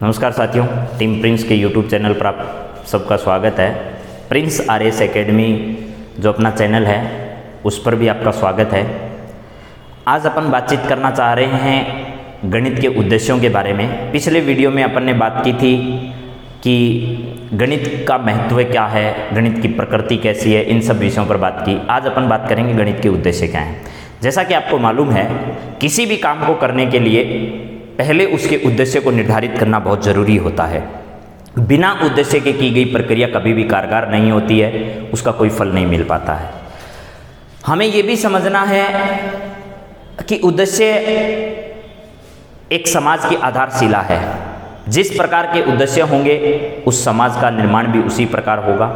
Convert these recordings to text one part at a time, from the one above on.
नमस्कार साथियों, team Prince के यूट्यूब चैनल पर आप सबका स्वागत है। प्रिंस आरएस एकेडमी जो अपना चैनल है उस पर भी आपका स्वागत है। आज अपन बातचीत करना चाह रहे हैं गणित के उद्देश्यों के बारे में। पिछले वीडियो में अपन ने बात की थी कि गणित का महत्व क्या है, गणित की प्रकृति कैसी है, इन सब विषयों पर बात की। आज अपन बात करेंगे गणित के उद्देश्य क्या हैं। जैसा कि आपको मालूम है, किसी भी काम को करने के लिए पहले उसके उद्देश्य को निर्धारित करना बहुत ज़रूरी होता है। बिना उद्देश्य के की गई प्रक्रिया कभी भी कारगर नहीं होती है, उसका कोई फल नहीं मिल पाता है। हमें यह भी समझना है कि उद्देश्य एक समाज की आधारशिला है। जिस प्रकार के उद्देश्य होंगे उस समाज का निर्माण भी उसी प्रकार होगा।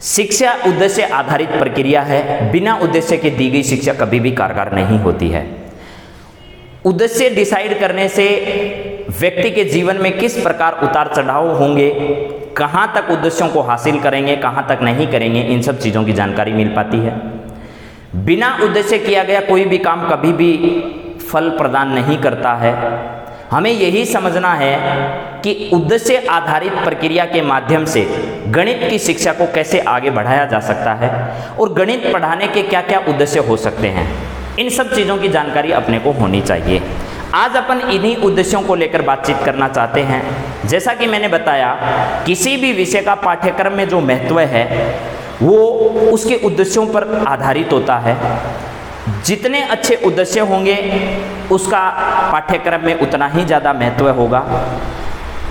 शिक्षा उद्देश्य आधारित प्रक्रिया है। बिना उद्देश्य के दी गई शिक्षा कभी भी कारगर नहीं होती है। उद्देश्य डिसाइड करने से व्यक्ति के जीवन में किस प्रकार उतार चढ़ाव होंगे, कहाँ तक उद्देश्यों को हासिल करेंगे, कहाँ तक नहीं करेंगे, इन सब चीज़ों की जानकारी मिल पाती है। बिना उद्देश्य किया गया कोई भी काम कभी भी फल प्रदान नहीं करता है। हमें यही समझना है कि उद्देश्य आधारित प्रक्रिया के माध्यम से गणित की शिक्षा को कैसे आगे बढ़ाया जा सकता है और गणित पढ़ाने के क्या क्या उद्देश्य हो सकते हैं, इन सब चीज़ों की जानकारी अपने को होनी चाहिए। आज अपन इन्हीं उद्देश्यों को लेकर बातचीत करना चाहते हैं। जैसा कि मैंने बताया, किसी भी विषय का पाठ्यक्रम में जो महत्व है वो उसके उद्देश्यों पर आधारित होता है। जितने अच्छे उद्देश्य होंगे उसका पाठ्यक्रम में उतना ही ज़्यादा महत्व होगा।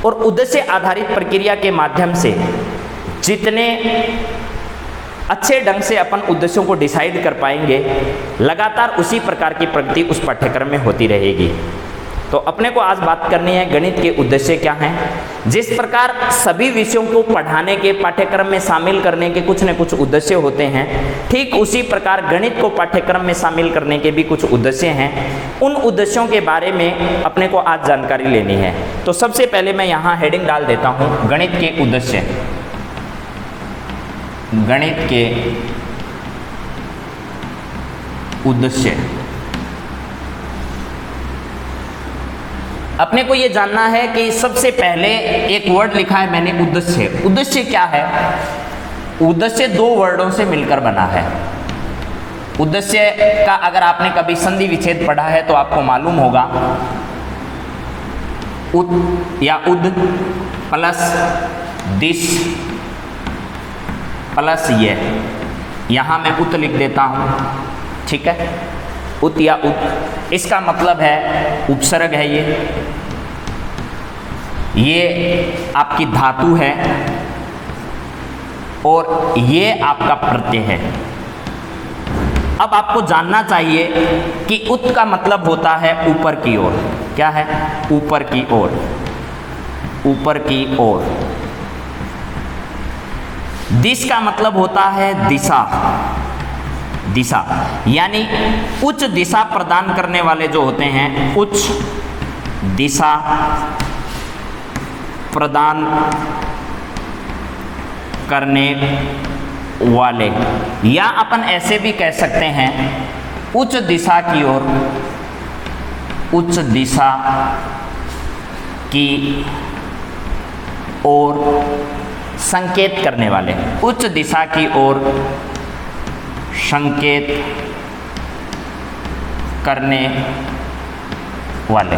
और उद्देश्य आधारित प्रक्रिया के माध्यम से जितने अच्छे ढंग से अपन उद्देश्यों को डिसाइड कर पाएंगे, लगातार उसी प्रकार की प्रगति उस पाठ्यक्रम में होती रहेगी। तो अपने को आज बात करनी है गणित के उद्देश्य क्या हैं। जिस प्रकार सभी विषयों को पढ़ाने के पाठ्यक्रम में शामिल करने के कुछ न कुछ उद्देश्य होते हैं, ठीक उसी प्रकार गणित को पाठ्यक्रम में शामिल करने के भी कुछ उद्देश्य हैं। उन उद्देश्यों के बारे में अपने को आज जानकारी लेनी है। तो सबसे पहले मैं यहाँ हेडिंग डाल देता हूँ, गणित के उद्देश्य। गणित के उद्देश्य। अपने को यह जानना है कि सबसे पहले एक वर्ड लिखा है मैंने, उद्देश्य। उद्देश्य क्या है? उद्देश्य दो वर्डों से मिलकर बना है। उद्देश्य का अगर आपने कभी संधि विच्छेद पढ़ा है तो आपको मालूम होगा, उद या उद प्लस दिस प्लस ये, यहाँ मैं उत लिख देता हूँ, ठीक है। उत या उत, इसका मतलब है उपसर्ग है। ये आपकी धातु है और ये आपका प्रत्यय है। अब आपको जानना चाहिए कि उत का मतलब होता है ऊपर की ओर। क्या है? ऊपर की ओर, ऊपर की ओर। दिश का मतलब होता है दिशा, दिशा यानी उच्च दिशा प्रदान करने वाले जो होते हैं, उच्च दिशा प्रदान करने वाले, या अपन ऐसे भी कह सकते हैं उच्च दिशा की ओर, उच्च दिशा की ओर संकेत करने वाले, उच्च दिशा की ओर संकेत करने वाले।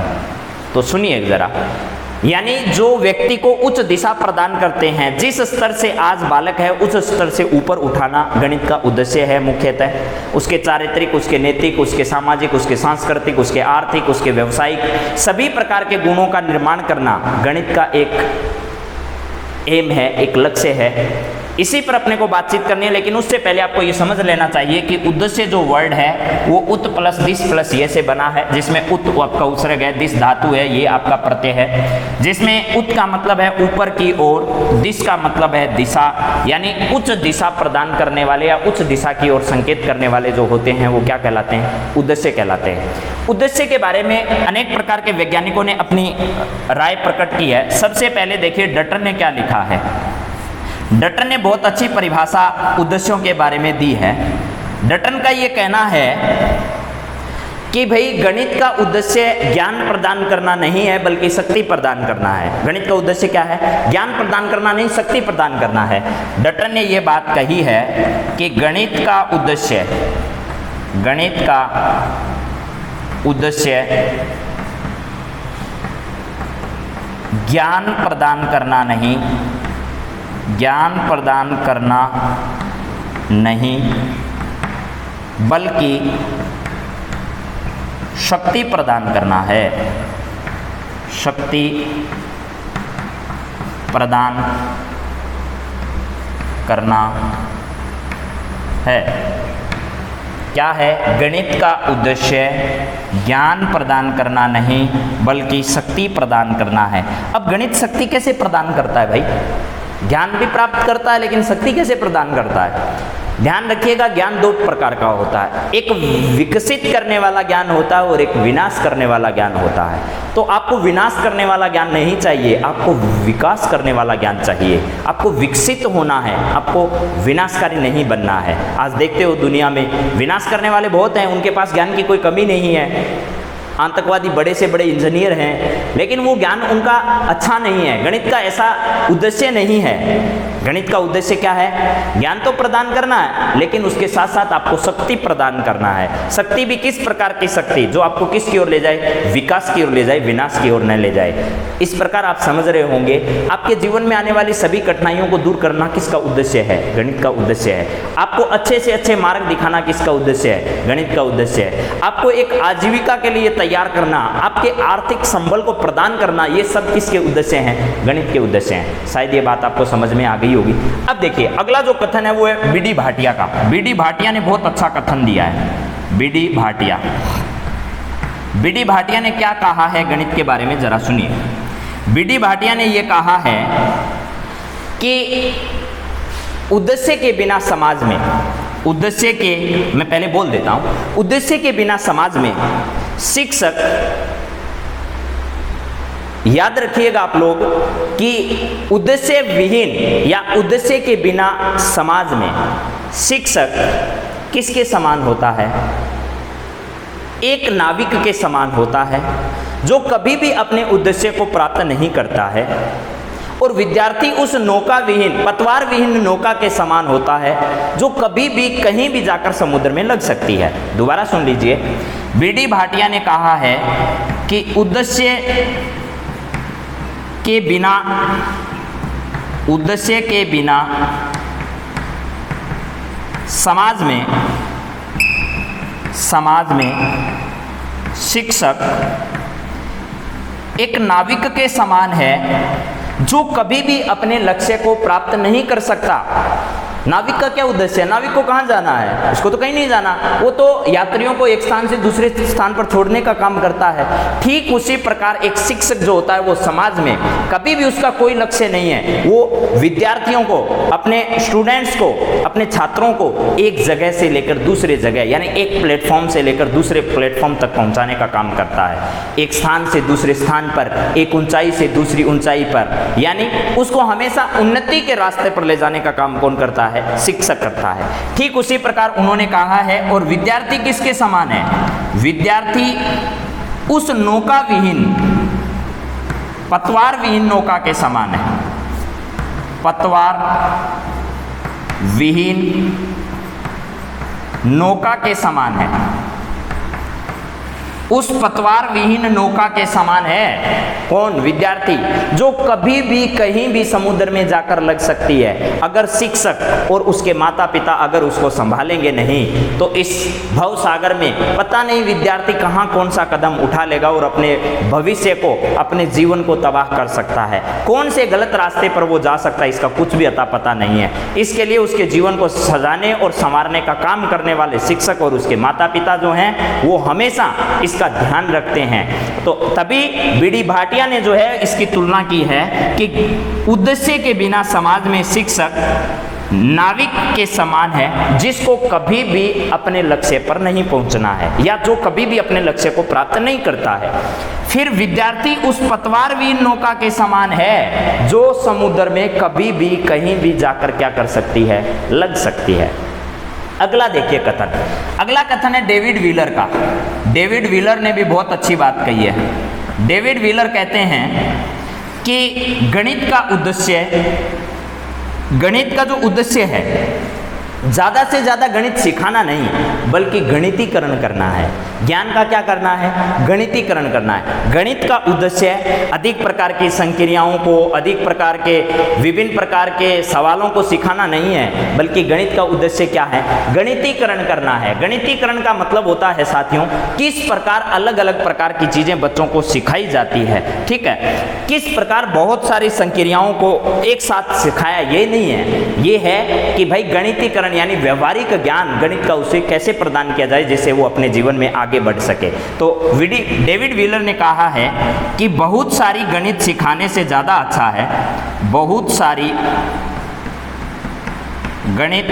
तो सुनिए जरा, यानी जो व्यक्ति को उच्च दिशा प्रदान करते हैं, जिस स्तर से आज बालक है उस स्तर से ऊपर उठाना गणित का उद्देश्य है मुख्यतः। उसके चारित्रिक, उसके नैतिक, उसके सामाजिक, उसके सांस्कृतिक, उसके आर्थिक, उसके व्यवसायिक सभी प्रकार के गुणों का निर्माण करना गणित का एक एम है, एक लक्ष्य है। इसी पर अपने को बातचीत करनी है। लेकिन उससे पहले आपको ये समझ लेना चाहिए कि उद्देश्य जो वर्ड है वो उत प्लस दिस प्लस ये से बना है, जिसमें उत आपका उपसर्ग है, दिस धातु है, ये आपका प्रत्यय है। जिसमें उत का मतलब है ऊपर की ओर, दिस का मतलब है दिशा, यानी उच्च दिशा प्रदान करने वाले या उच्च दिशा की ओर संकेत करने वाले जो होते हैं वो क्या कहलाते हैं? उद्देश्य कहलाते हैं। उद्देश्य के बारे में अनेक प्रकार के वैज्ञानिकों ने अपनी राय प्रकट की है। सबसे पहले देखिए डटर ने क्या लिखा है। डटर ने बहुत अच्छी परिभाषा उद्देश्यों के बारे में दी है। डटन का ये कहना है कि भाई गणित का उद्देश्य ज्ञान प्रदान करना नहीं है बल्कि शक्ति प्रदान करना है। गणित का उद्देश्य क्या है? ज्ञान प्रदान करना नहीं, शक्ति प्रदान करना है। डटन ने यह बात कही है कि गणित का उद्देश्य ज्ञान प्रदान करना नहीं बल्कि शक्ति प्रदान करना है। शक्ति प्रदान करना है। क्या है? गणित का उद्देश्य ज्ञान प्रदान करना नहीं बल्कि शक्ति प्रदान करना है। अब गणित शक्ति कैसे प्रदान करता है भाई? ज्ञान भी प्राप्त करता है लेकिन शक्ति कैसे प्रदान करता है? ध्यान रखिएगा, ज्ञान दो प्रकार का होता है। एक विकसित करने वाला ज्ञान होता है और एक विनाश करने वाला ज्ञान होता है। तो आपको विनाश करने वाला ज्ञान नहीं चाहिए, आपको विकास करने वाला ज्ञान चाहिए। आपको विकसित होना है, आपको विनाशकारी नहीं बनना है। आज देखते हो दुनिया में विनाश करने वाले बहुत हैं, उनके पास ज्ञान की कोई कमी नहीं है। आतंकवादी बड़े से बड़े इंजीनियर हैं लेकिन वो ज्ञान उनका अच्छा नहीं है। गणित का ऐसा उद्देश्य नहीं है। गणित का उद्देश्य क्या है? ज्ञान तो प्रदान करना है लेकिन उसके साथ साथ आपको शक्ति प्रदान करना है। शक्ति भी किस प्रकार की शक्ति? जो आपको किस की ओर ले जाए? विकास की ओर ले जाए, विनाश की ओर न ले जाए। इस प्रकार आप समझ रहे होंगे आपके जीवन में आने वाली सभी कठिनाइयों को दूर करना किसका उद्देश्य है? गणित का उद्देश्य है। आपको अच्छे से अच्छे मार्ग दिखाना किसका उद्देश्य है? गणित का उद्देश्य है। आपको एक आजीविका के लिए तैयार करना, आपके आर्थिक संबल को प्रदान करना, ये सब किसके उद्देश्य हैं? गणित के उद्देश्य हैं। शायद ये बात आपको समझ में आ गई होगी। अब देखिए अगला जो कथन है वो है बीडी भाटिया का। बीडी भाटिया ने बहुत अच्छा कथन दिया है। बीडी भाटिया ने क्या कहा है गणित के बारे में, जरा सुनिए। बीडी भाटिया ने यह कहा है कि उद्देश्य के बिना समाज में, उद्देश्य के, मैं पहले बोल देता हूं, उद्देश्य के बिना समाज में शिक्षक, याद रखिएगा आप लोग कि उद्देश्य विहीन या उद्देश्य के बिना समाज में शिक्षक किसके समान होता है? एक नाविक के समान होता है जो कभी भी अपने उद्देश्य को प्राप्त नहीं करता है। और विद्यार्थी उस नौका विहीन, पतवार विहीन नौका के समान होता है जो कभी भी कहीं भी जाकर समुद्र में लग सकती है। दोबारा सुन लीजिए, बीडी भाटिया ने कहा है कि उद्देश्य के बिना समाज में शिक्षक एक नाविक के समान है जो कभी भी अपने लक्ष्य को प्राप्त नहीं कर सकता। नाविक का क्या उद्देश्य है? नाविक को कहाँ जाना है? उसको तो कहीं नहीं जाना, वो तो यात्रियों को एक स्थान से दूसरे स्थान पर छोड़ने का काम करता है। ठीक उसी प्रकार एक शिक्षक जो होता है वो समाज में कभी भी उसका कोई लक्ष्य नहीं है। वो विद्यार्थियों को, अपने स्टूडेंट्स को, अपने छात्रों को एक जगह से लेकर दूसरे जगह, यानी एक प्लेटफॉर्म से लेकर दूसरे प्लेटफॉर्म तक पहुंचाने का काम करता है। एक स्थान से दूसरे स्थान पर, एक ऊंचाई से दूसरी ऊंचाई पर, यानी उसको हमेशा उन्नति के रास्ते पर ले जाने का काम कौन करता है? शिक्षक करता है। ठीक उसी प्रकार उन्होंने कहा है। और विद्यार्थी किसके समान है? विद्यार्थी उस नौका विहीन, पतवार विहीन नौका के समान है। पतवार विहीन नौका के समान है। उस पतवार विहीन नौका के समान है। कौन? विद्यार्थी, जो कभी भी कहीं भी समुद्र में जाकर लग सकती है। अगर शिक्षक और उसके माता पिता अगर उसको संभालेंगे नहीं तो इस भव सागर में पता नहीं विद्यार्थी कहाँ कौन सा कदम उठा लेगा और अपने भविष्य को, अपने जीवन को तबाह कर सकता है। कौन से गलत रास्ते पर वो जा सकता है इसका कुछ भी अता पता नहीं है। इसके लिए उसके जीवन को सजाने और संवारने का काम करने वाले शिक्षक और उसके माता पिता जो हैं वो हमेशा का ध्यान रखते हैं। तो तभी बीडी भाटिया ने जो है इसकी तुलना की है कि उद्देश्य के बिना समाज में शिक्षक नाविक के समान है जिसको कभी भी अपने लक्ष्य पर नहीं पहुंचना है या जो कभी भी अपने लक्ष्य को प्राप्त नहीं करता है। फिर विद्यार्थी उस पतवार विहीन नौका के समान है जो समुद्र में कभी भी कहीं भी जाकर क्या कर सकती है? लग सकती है। अगला देखिए कथन, अगला कथन है डेविड व्हीलर का। डेविड व्हीलर ने भी बहुत अच्छी बात कही है। डेविड व्हीलर कहते हैं कि गणित का जो उद्देश्य है ज़्यादा से ज़्यादा गणित सिखाना नहीं बल्कि गणितीकरण करना है। ज्ञान का क्या करना है? गणितीकरण करना है। गणित का उद्देश्य अधिक प्रकार की संक्रियाओं को, अधिक प्रकार के विभिन्न प्रकार के सवालों को सिखाना नहीं है, बल्कि गणित का उद्देश्य क्या है? गणितीकरण करना है। गणितीकरण का मतलब होता है साथियों, किस प्रकार अलग अलग प्रकार की चीज़ें बच्चों को सिखाई जाती है, ठीक है, किस प्रकार बहुत सारी संक्रियाओं को एक साथ सिखाया, ये नहीं है, ये है कि भाई गणितीकरण यानी व्यवहारिक ज्ञान गणित का उसे कैसे प्रदान किया जाए जिससे वो अपने जीवन में आगे बढ़ सके। तो डेविड व्हीलर ने कहा है कि बहुत सारी गणित सिखाने से ज़्यादा अच्छा है, बहुत सारी गणित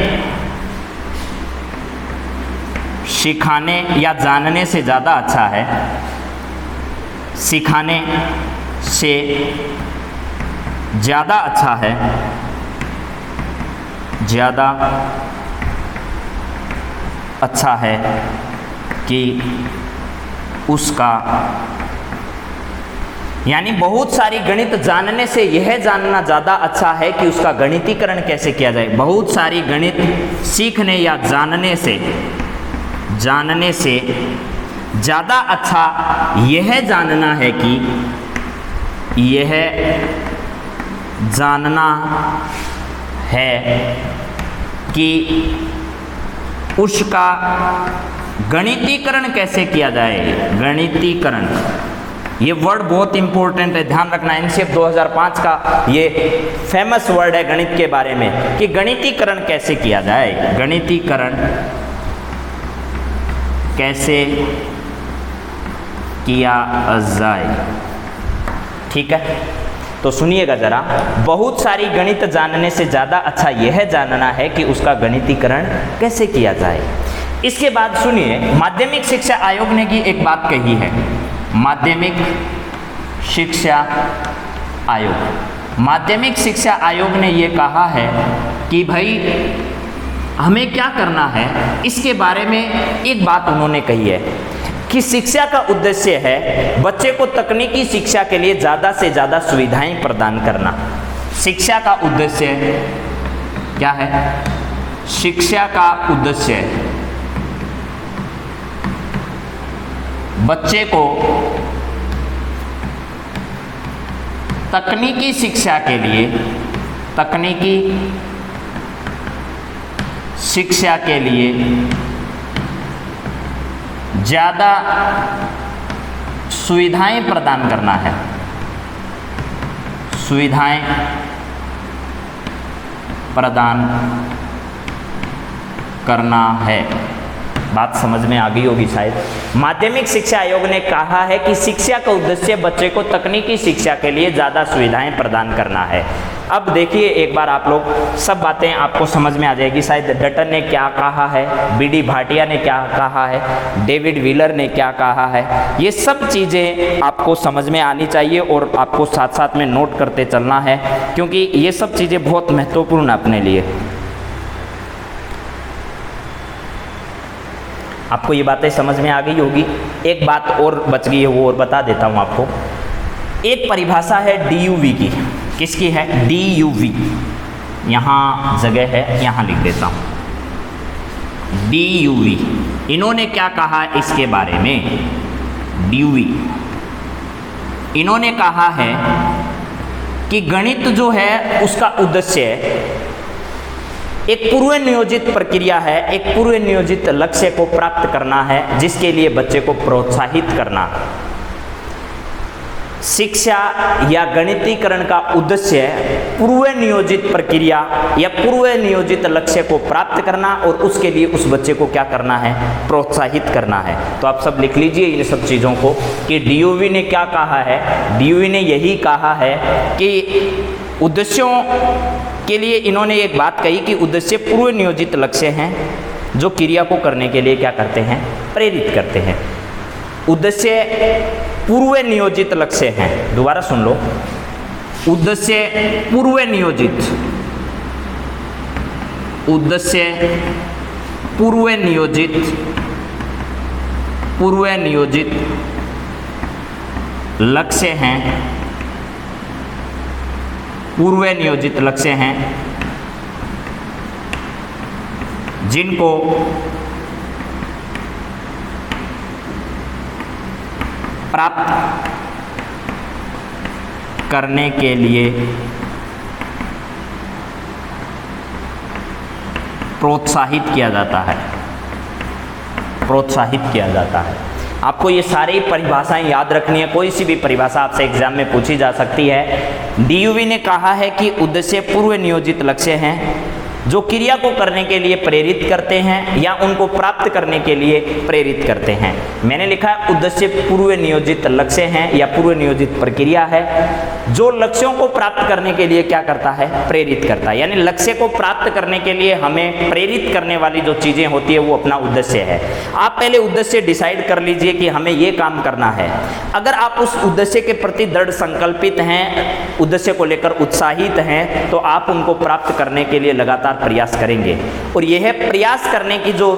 सिखाने या जानने से ज़्यादा अच्छा है सिखाने से ज़्यादा अच्छा है, ज़्यादा अच्छा है कि उसका, यानी बहुत सारी गणित जानने से यह जानना ज़्यादा अच्छा है कि उसका गणितीकरण कैसे किया जाए। बहुत सारी गणित सीखने या जानने से ज़्यादा अच्छा यह जानना है कि यह जानना है कि उसका गणितीकरण कैसे किया जाए। गणितीकरण, ये वर्ड बहुत इंपॉर्टेंट है, ध्यान रखना। एनसीएफ 2005 का ये फेमस वर्ड है गणित के बारे में कि गणितीकरण कैसे किया जाए, गणितीकरण कैसे किया जाए, ठीक है। तो सुनिएगा जरा, बहुत सारी गणित जानने से ज़्यादा अच्छा यह जानना है कि उसका गणितीकरण कैसे किया जाए। इसके बाद सुनिए, माध्यमिक शिक्षा आयोग ने की एक बात कही है। माध्यमिक शिक्षा आयोग, माध्यमिक शिक्षा आयोग ने ये कहा है कि भाई हमें क्या करना है, इसके बारे में एक बात उन्होंने कही है कि शिक्षा का उद्देश्य है बच्चे को तकनीकी शिक्षा के लिए ज़्यादा से ज़्यादा सुविधाएं प्रदान करना। शिक्षा का उद्देश्य क्या है? शिक्षा का उद्देश्य बच्चे को तकनीकी शिक्षा के लिए, तकनीकी शिक्षा के लिए ज़्यादा सुविधाएं प्रदान करना है, सुविधाएं प्रदान करना है। बात समझ में आ गई होगी शायद। माध्यमिक शिक्षा आयोग ने कहा है कि शिक्षा का उद्देश्य बच्चे को तकनीकी शिक्षा के लिए ज़्यादा सुविधाएं प्रदान करना है। अब देखिए एक बार आप लोग सब बातें आपको समझ में आ जाएगी। शायद डटन ने क्या कहा है, बीडी भाटिया ने क्या कहा है, डेविड व्हीलर ने क्या कहा है, ये सब चीज़ें आपको समझ में आनी चाहिए और आपको साथ साथ में नोट करते चलना है, क्योंकि ये सब चीज़ें बहुत महत्वपूर्ण है अपने लिए। आपको ये बातें समझ में आ गई होगी। एक बात और बच गई है, वो और बता देता हूँ आपको। एक परिभाषा है डीयूवी की। किसकी है? डीयूवी। यहाँ जगह है, यहाँ लिख देता हूँ डीयूवी। इन्होंने क्या कहा इसके बारे में? डीयूवी, इन्होंने कहा है कि गणित जो है उसका उद्देश्य एक पूर्व नियोजित प्रक्रिया है, एक पूर्व नियोजित लक्ष्य को प्राप्त करना है, जिसके लिए बच्चे को प्रोत्साहित करना। शिक्षा या गणितीकरण का उद्देश्य पूर्व नियोजित प्रक्रिया या पूर्व नियोजित लक्ष्य को प्राप्त करना और उसके लिए उस बच्चे को क्या करना है? प्रोत्साहित करना है। तो आप सब लिख लीजिए इन सब चीज़ों को कि डीयूवी ने क्या कहा है। डीयूवी ने यही कहा है कि उद्देश्यों के लिए इन्होंने एक बात कही कि उद्देश्य पूर्व नियोजित लक्ष्य हैं जो क्रिया को करने के लिए क्या करते हैं? प्रेरित करते हैं। उद्देश्य पूर्व नियोजित लक्ष्य हैं। दोबारा सुन लो, उद्देश्य पूर्व नियोजित, उद्देश्य पूर्व नियोजित लक्ष्य हैं, पूर्व नियोजित लक्ष्य हैं जिनको प्राप्त करने के लिए प्रोत्साहित किया जाता है, प्रोत्साहित किया जाता है। आपको ये सारी परिभाषाएं याद रखनी है, कोई सी भी परिभाषा आपसे एग्जाम में पूछी जा सकती है। डीयूवी ने कहा है कि उद्देश्य पूर्व नियोजित लक्ष्य हैं जो क्रिया को करने के लिए प्रेरित करते हैं या उनको प्राप्त करने के लिए प्रेरित करते हैं। मैंने लिखा है उद्देश्य पूर्व नियोजित लक्ष्य हैं या पूर्व नियोजित प्रक्रिया है जो लक्ष्यों को प्राप्त करने के लिए क्या करता है, प्रेरित करता है। यानी लक्ष्य को प्राप्त करने के लिए हमें प्रेरित करने वाली जो चीजें होती है वो अपना उद्देश्य है। आप पहले उद्देश्य डिसाइड कर लीजिए कि हमें ये काम करना है। अगर आप उस उद्देश्य के प्रति दृढ़ संकल्पित हैं, उद्देश्य को लेकर उत्साहित हैं, तो आप उनको प्राप्त करने के लिए लगातार प्रयास करेंगे। और यह प्रयास करने की जो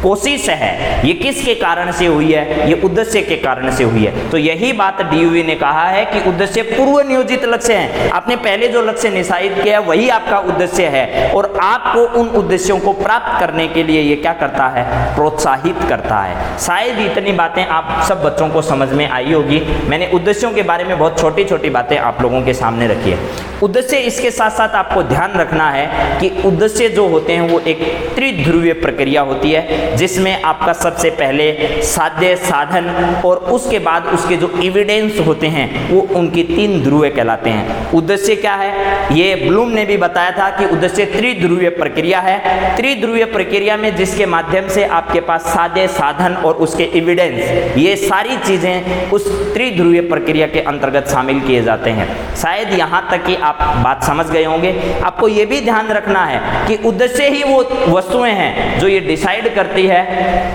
कोशिश है ये किसके कारण से हुई है, ये उद्देश्य के कारण से हुई है। तो यही बात डीयूवी ने कहा है कि उद्देश्य पूर्व नियोजित लक्ष्य है। आपने पहले जो लक्ष्य निश्चित किया वही आपका उद्देश्य है और आपको उन उद्देश्यों को प्राप्त करने के लिए ये क्या करता है, प्रोत्साहित करता है। शायद इतनी बातें आप सब बच्चों को समझ में आई होगी। मैंने उद्देश्यों के बारे में बहुत छोटी छोटी बातें आप लोगों के सामने रखी है। उद्देश्य, इसके साथ साथ आपको ध्यान रखना है कि उद्देश्य जो होते हैं वो एक त्रिध्रुवीय प्रक्रिया होती है जिसमें आपका सबसे पहले साध्य, साधन और उसके बाद उसके जो एविडेंस होते हैं वो उनकी 3 ध्रुव कहलाते हैं। उद्देश्य क्या है, ये ब्लूम ने भी बताया था कि उद्देश्य त्रिध्रुवीय प्रक्रिया है। त्रिध्रुवीय प्रक्रिया में जिसके माध्यम से आपके पास साध्य, साधन और उसके एविडेंस, ये सारी चीजें उस त्रिध्रुवीय प्रक्रिया के अंतर्गत शामिल किए जाते हैं। शायद यहाँ तक कि आप बात समझ गए होंगे। आपको ये भी ध्यान रखना है कि उद्देश्य ही वो वस्तुएं हैं जो ये डिसाइड करती है,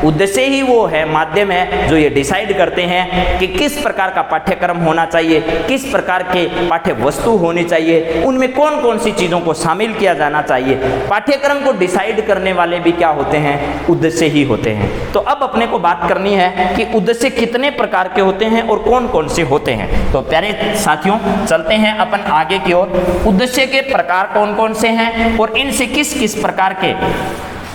उद्देश्य ही वो है, माध्यम है जो ये डिसाइड करते हैं कि किस प्रकार का पाठ्यक्रम होना चाहिए, किस प्रकार के पाठ्य वस्तु होनी चाहिए, उनमें कौन कौन सी चीजों को शामिल किया जाना चाहिए। पाठ्यक्रम को डिसाइड करने वाले भी क्या होते हैं, उद्देश्य ही होते हैं। तो अब अपने को बात करनी है कि उद्देश्य कितने प्रकार के होते हैं और कौन कौन से होते हैं। तो प्यारे साथियों, चलते हैं अपन आगे की ओर। उद्देश्य के प्रकार कौन कौन से हैं और इनसे किस किस प्रकार के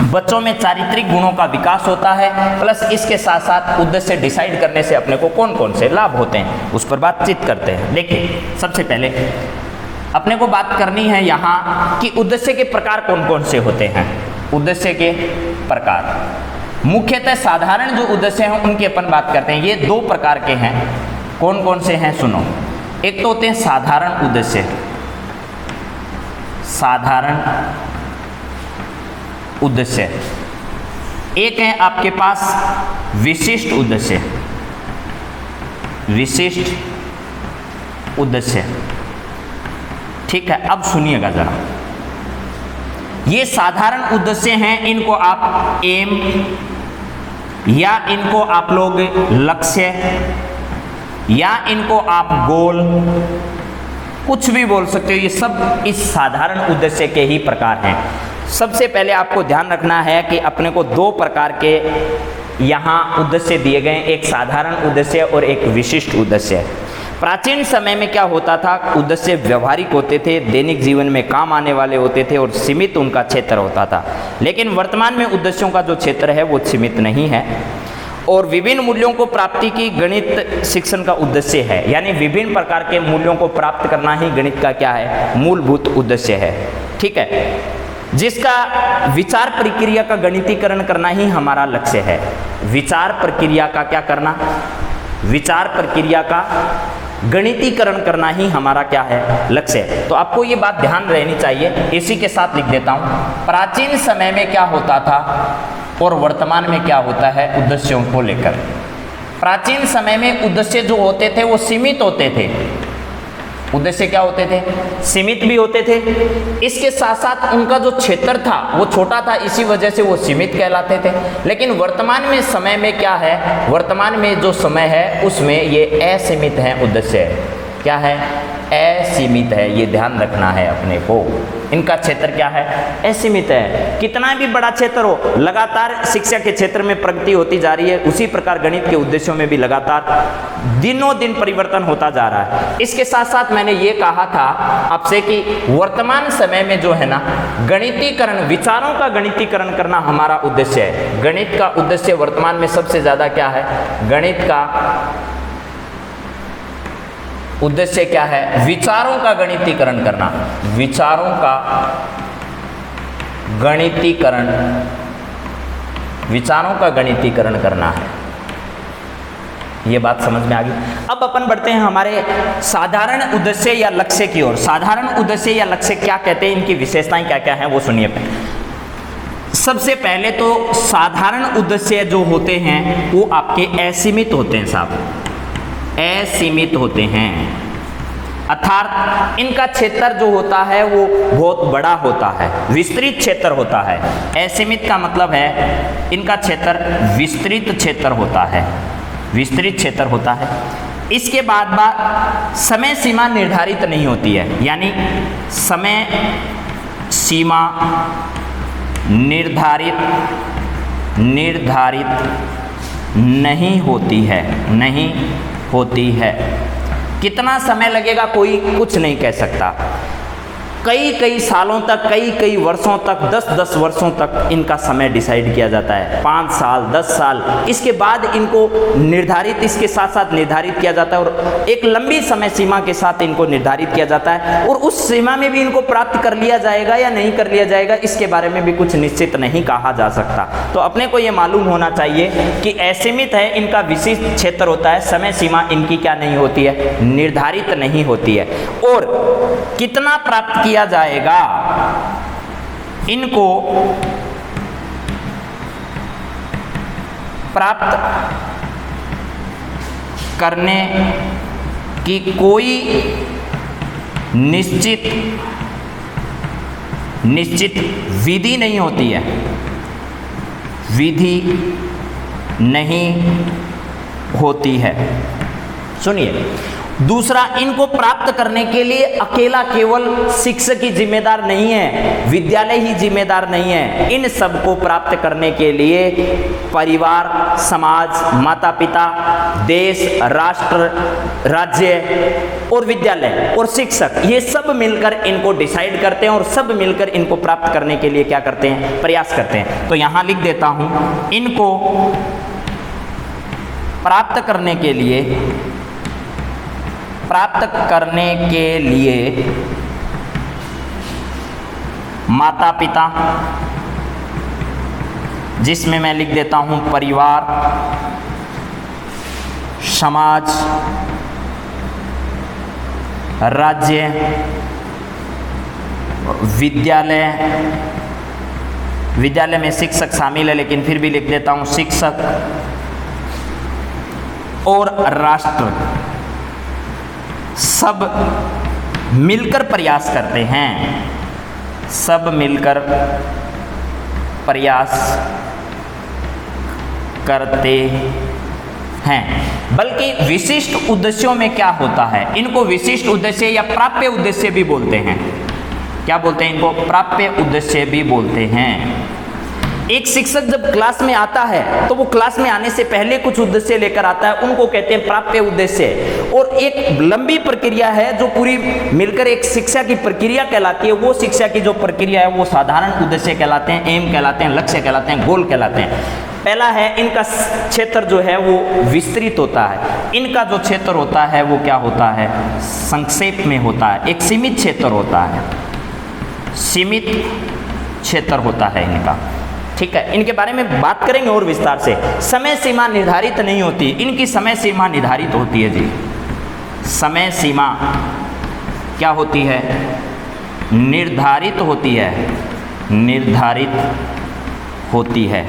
बच्चों में चारित्रिक गुणों का विकास होता है, प्लस इसके साथ साथ उद्देश्य डिसाइड करने से अपने को कौन कौन से लाभ होते हैं, उस पर बातचीत करते हैं। देखिए, सबसे पहले अपने को बात करनी है यहाँ कि उद्देश्य के प्रकार कौन कौन से होते हैं। उद्देश्य के प्रकार मुख्यतः साधारण जो उद्देश्य हैं उनकी अपन बात करते हैं। ये 2 प्रकार के हैं। कौन कौन से हैं, सुनो। एक तो होते हैं साधारण उद्देश्य, साधारण उद्देश्य। एक है आपके पास विशिष्ट उद्देश्य, विशिष्ट उद्देश्य। ठीक है, अब सुनिएगा जरा। ये साधारण उद्देश्य हैं, इनको आप एम या इनको आप लोग लक्ष्य या इनको आप गोल, कुछ भी बोल सकते हो। ये सब इस साधारण उद्देश्य के ही प्रकार हैं। सबसे पहले आपको ध्यान रखना है कि अपने को 2 प्रकार के यहाँ उद्देश्य दिए गए, एक साधारण उद्देश्य और एक विशिष्ट उद्देश्य। प्राचीन समय में क्या होता था, उद्देश्य व्यवहारिक होते थे, दैनिक जीवन में काम आने वाले होते थे और सीमित उनका क्षेत्र होता था। लेकिन वर्तमान में उद्देश्यों का जो क्षेत्र है वो सीमित नहीं है और विभिन्न मूल्यों को प्राप्ति की गणित शिक्षण का उद्देश्य है। यानी विभिन्न प्रकार के मूल्यों को प्राप्त करना ही गणित का क्या है, मूलभूत उद्देश्य है। ठीक है, जिसका विचार प्रक्रिया का गणितीकरण करना ही हमारा लक्ष्य है। विचार प्रक्रिया का क्या करना, विचार प्रक्रिया का गणितीकरण करना ही हमारा क्या है, लक्ष्य है। तो आपको ये बात ध्यान रहनी चाहिए। इसी के साथ लिख देता हूँ, प्राचीन समय में क्या होता था और वर्तमान में क्या होता है उद्देश्यों को लेकर। प्राचीन समय में उद्देश्य जो होते थे वो सीमित होते थे। उद्देश्य क्या होते थे, सीमित भी होते थे। इसके साथ साथ उनका जो क्षेत्र था वो छोटा था, इसी वजह से वो सीमित कहलाते थे। लेकिन वर्तमान में समय में क्या है, वर्तमान में जो समय है उसमें ये असीमित है उद्देश्य। क्या है, असीमित है, ये ध्यान रखना है अपने को। इनका क्षेत्र क्या है? असीमित है। कितना भी बड़ा क्षेत्र हो, लगातार शिक्षा के क्षेत्र में प्रगति होती जा रही है, उसी प्रकार गणित के उद्देश्यों में भी लगातार दिनों दिन परिवर्तन होता जा रहा है। इसके साथ साथ मैंने ये कहा था आपसे कि वर्तमान समय में जो है ना, गणितीकरण, विचारों का गणितीकरण करना हमारा उद्देश्य है। गणित का उद्देश्य वर्तमान में सबसे ज्यादा क्या है? गणित का उद्देश्य क्या है? विचारों का गणितीकरण करना, विचारों का गणितीकरण, विचारों का गणितीकरण करना है। ये बात समझ में आ गई। अब अपन बढ़ते हैं हमारे साधारण उद्देश्य या लक्ष्य की ओर। साधारण उद्देश्य या लक्ष्य क्या कहते हैं, इनकी विशेषताएं क्या क्या हैं वो सुनिए। सबसे पहले तो साधारण उद्देश्य जो होते हैं वो आपके असीमित होते हैं साहब, असीमित होते हैं। अर्थात इनका क्षेत्र जो होता है वो बहुत बड़ा होता है, विस्तृत क्षेत्र होता है। असीमित का मतलब है इनका क्षेत्र विस्तृत क्षेत्र होता है, विस्तृत क्षेत्र होता है। इसके बाद समय सीमा निर्धारित नहीं होती है, यानी समय सीमा निर्धारित नहीं होती है, नहीं होती है। कितना समय लगेगा कोई कुछ नहीं कह सकता। कई सालों तक, कई वर्षों तक, 10 वर्षों तक इनका समय डिसाइड किया जाता है। 5 साल, 10 साल, इसके बाद इनको निर्धारित, इसके साथ साथ निर्धारित किया जाता है और एक लंबी समय सीमा के साथ इनको निर्धारित किया जाता है। और उस सीमा में भी इनको प्राप्त कर लिया जाएगा या नहीं कर लिया जाएगा, इसके बारे में भी कुछ निश्चित नहीं कहा जा सकता। तो अपने को ये मालूम होना चाहिए कि असीमित है, इनका विशिष्ट क्षेत्र होता है, समय सीमा इनकी क्या नहीं होती है? निर्धारित नहीं होती है। और कितना प्राप्त किया जाएगा, इनको प्राप्त करने की कोई निश्चित विधि नहीं होती है, विधि नहीं होती है। सुनिए, दूसरा, इनको प्राप्त करने के लिए अकेला केवल शिक्षक ही जिम्मेदार नहीं है, विद्यालय ही जिम्मेदार नहीं है। इन सब को प्राप्त करने के लिए परिवार, समाज, माता पिता, देश, राष्ट्र, राज्य और विद्यालय और शिक्षक, ये सब मिलकर इनको डिसाइड करते हैं और सब मिलकर इनको प्राप्त करने के लिए क्या करते हैं? प्रयास करते हैं। तो यहां लिख देता हूं, इनको प्राप्त करने के लिए माता पिता, जिसमें मैं लिख देता हूं परिवार, समाज, राज्य, विद्यालय में शिक्षक शामिल है लेकिन फिर भी लिख देता हूं शिक्षक, और राष्ट्र, सब मिलकर प्रयास करते हैं, सब मिलकर प्रयास करते हैं। बल्कि विशिष्ट उद्देश्यों में क्या होता है, इनको विशिष्ट उद्देश्य या प्राप्य उद्देश्य भी बोलते हैं। क्या बोलते हैं इनको? प्राप्य उद्देश्य भी बोलते हैं। एक शिक्षक जब क्लास में आता है तो वो क्लास में आने से पहले कुछ उद्देश्य लेकर आता है, उनको कहते हैं प्राप्य उद्देश्य। और एक लंबी प्रक्रिया है जो पूरी मिलकर एक शिक्षा की प्रक्रिया कहलाती है, वो शिक्षा की जो प्रक्रिया है वो साधारण उद्देश्य कहलाते हैं, एम कहलाते हैं, लक्ष्य कहलाते हैं, गोल कहलाते हैं। पहला है, इनका क्षेत्र जो है वो विस्तृत होता है। इनका जो क्षेत्र होता है वो क्या होता है? संक्षेप में होता है, एक सीमित क्षेत्र होता है, सीमित क्षेत्र होता है इनका। ठीक है, इनके बारे में बात करेंगे और विस्तार से। समय सीमा निर्धारित नहीं होती, इनकी समय सीमा निर्धारित होती है जी। समय सीमा क्या होती है? निर्धारित होती है, निर्धारित होती है।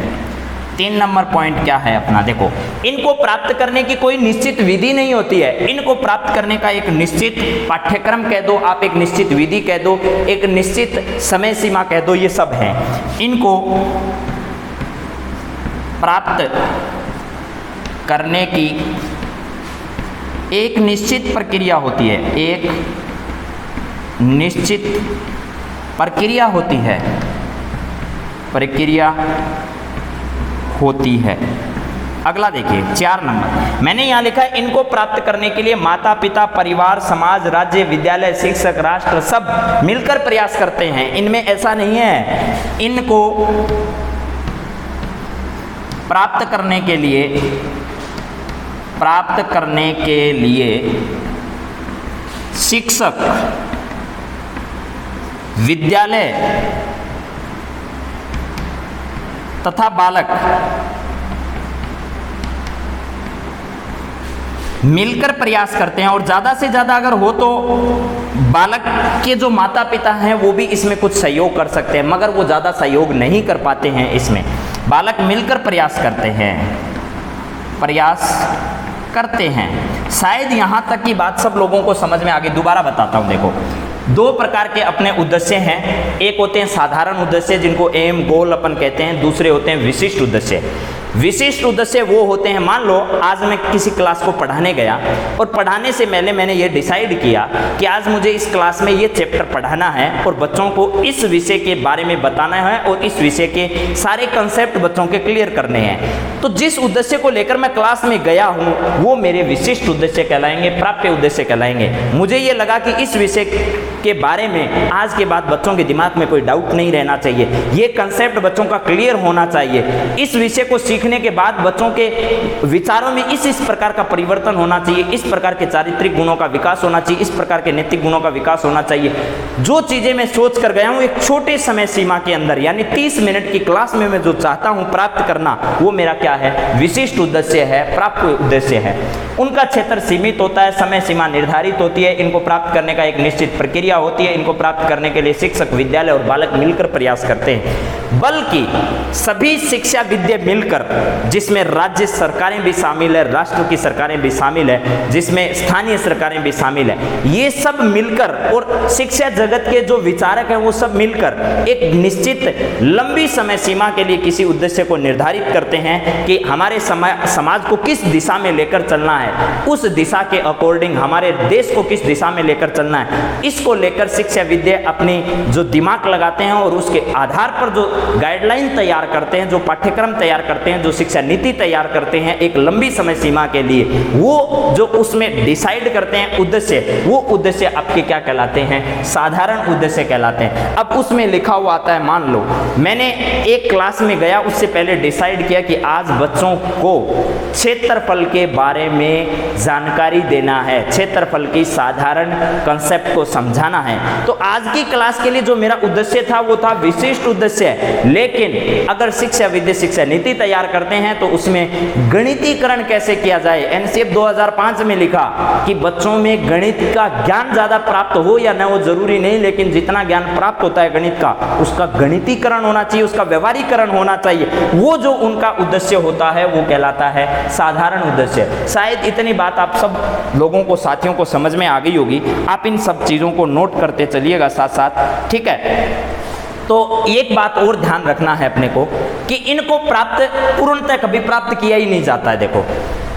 3 नंबर पॉइंट क्या है अपना? देखो, इनको प्राप्त करने की कोई निश्चित विधि नहीं होती है। इनको प्राप्त करने का एक निश्चित पाठ्यक्रम कह दो, आप एक निश्चित विधि कह दो, एक निश्चित समय सीमा कह दो, ये सब है। इनको प्राप्त करने की एक निश्चित प्रक्रिया होती है, एक निश्चित प्रक्रिया होती है, प्रक्रिया होती है। अगला देखिए 4 नंबर, मैंने यहाँ लिखा है इनको प्राप्त करने के लिए माता पिता, परिवार, समाज, राज्य, विद्यालय, शिक्षक, राष्ट्र सब मिलकर प्रयास करते हैं। इनमें ऐसा नहीं है, इनको प्राप्त करने के लिए शिक्षक, विद्यालय तथा बालक मिलकर प्रयास करते हैं, और ज़्यादा से ज़्यादा अगर हो तो बालक के जो माता पिता हैं वो भी इसमें कुछ सहयोग कर सकते हैं, मगर वो ज़्यादा सहयोग नहीं कर पाते हैं। इसमें बालक मिलकर प्रयास करते हैं। शायद यहाँ तक की बात सब लोगों को समझ में आ गई। दोबारा बताता हूँ, देखो 2 प्रकार के अपने उद्देश्य हैं। एक होते हैं साधारण उद्देश्य जिनको एम गोल अपन कहते हैं, दूसरे होते हैं विशिष्ट उद्देश्य। विशिष्ट उद्देश्य वो होते हैं, मान लो आज मैं किसी क्लास को पढ़ाने गया और पढ़ाने से पहले मैंने ये डिसाइड किया कि आज मुझे इस क्लास में ये चैप्टर पढ़ाना है और बच्चों को इस विषय के बारे में बताना है और इस विषय के सारे कंसेप्ट बच्चों के क्लियर करने हैं। तो जिस उद्देश्य को लेकर मैं क्लास में गया हूँ वो मेरे विशिष्ट उद्देश्य कहलाएंगे, प्राप्य उद्देश्य कहलाएंगे। मुझे ये लगा कि इस विषय के बारे में आज के बाद बच्चों के दिमाग में कोई डाउट नहीं रहना चाहिए, ये कंसेप्ट बच्चों का क्लियर होना चाहिए। इस विषय को सीखने के बाद बच्चों के विचारों में इस प्रकार का परिवर्तन होना चाहिए, इस प्रकार के चारित्रिक गुणों का विकास होना चाहिए, इस प्रकार के नैतिक गुणों का विकास होना चाहिए। जो चीजें मैं सोच कर गया हूं एक छोटे समय सीमा के अंदर, यानी 30 मिनट की क्लास में मैं जो चाहता हूं प्राप्त करना, वो मेरा क्या है, विशिष्ट उद्देश्य है, प्राप्य उद्देश्य है। उनका क्षेत्र सीमित होता है, समय सीमा निर्धारित होती है, इनको प्राप्त करने का एक निश्चित प्रक्रिया होती है। इनको प्राप्त करने के लिए शिक्षक, विद्यालय और बालक मिलकर प्रयास करते हैं। बल्कि सभी शिक्षा विद्या मिलकर, जिसमें राज्य सरकारें भी शामिल है, राष्ट्र की सरकारें भी शामिल है, जिसमें स्थानीय सरकारें भी शामिल है, ये सब मिलकर और शिक्षा जगत के जो विचारक हैं वो सब मिलकर एक निश्चित लंबी समय सीमा के लिए किसी उद्देश्य को निर्धारित करते हैं कि हमारे समाज को किस दिशा में लेकर चलना है, उस दिशा के अकॉर्डिंग हमारे देश को किस दिशा में लेकर चलना है। इसको लेकर शिक्षा विद्या अपनी जो दिमाग लगाते हैं और उसके आधार पर जो गाइडलाइन तैयार करते हैं, जो पाठ्यक्रम तैयार करते हैं, जो शिक्षा नीति तैयार करते हैं एक लंबी समय सीमा के लिए, वो जो उसमें डिसाइड करते हैं उद्देश्य, वो उद्देश्य आपके क्या कहलाते हैं, साधारण उद्देश्य कहलाते हैं। अब उसमें लिखा हुआ आता है, मान लो मैंने एक क्लास में गया, उससे पहले डिसाइड किया कि आज बच्चों को क्षेत्रफल के बारे में जानकारी देना है, क्षेत्रफल की साधारण कंसेप्ट को समझाना है। तो आज की क्लास के लिए जो मेरा उद्देश्य था वो था विशिष्ट उद्देश्य। लेकिन अगर शिक्षा विद्या शिक्षा नीति तैयार करते हैं तो उसमें गणितीकरण कैसे किया जाए, एनसीएफ 2005 में लिखा कि बच्चों में गणित का ज्ञान ज्यादा प्राप्त हो या ना, वो जरूरी नहीं, लेकिन जितना ज्ञान प्राप्त होता है गणित का, उसका गणितीकरण होना चाहिए, उसका व्यवहारीकरण होना चाहिए। वो जो उनका उद्देश्य होता है वो कहलाता है साधारण उद्देश्य। शायद इतनी बात आप सब लोगों को, साथियों को समझ में आ गई होगी। आप इन सब चीजों को नोट करते चलिएगा साथ साथ, ठीक है। तो एक बात और ध्यान रखना है अपने को कि इनको प्राप्त पूर्णतः कभी प्राप्त किया ही नहीं जाता है। देखो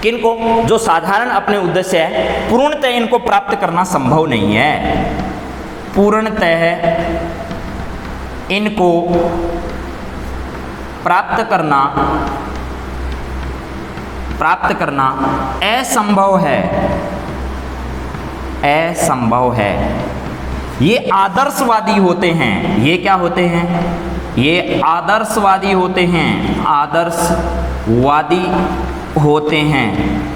किनको, जो साधारण अपने उद्देश्य है, पूर्णतः इनको प्राप्त करना संभव नहीं है। पूर्णतः इनको प्राप्त करना असंभव है, असंभव है। ये आदर्शवादी होते हैं। ये क्या होते हैं, ये आदर्शवादी होते हैं, आदर्शवादी होते हैं।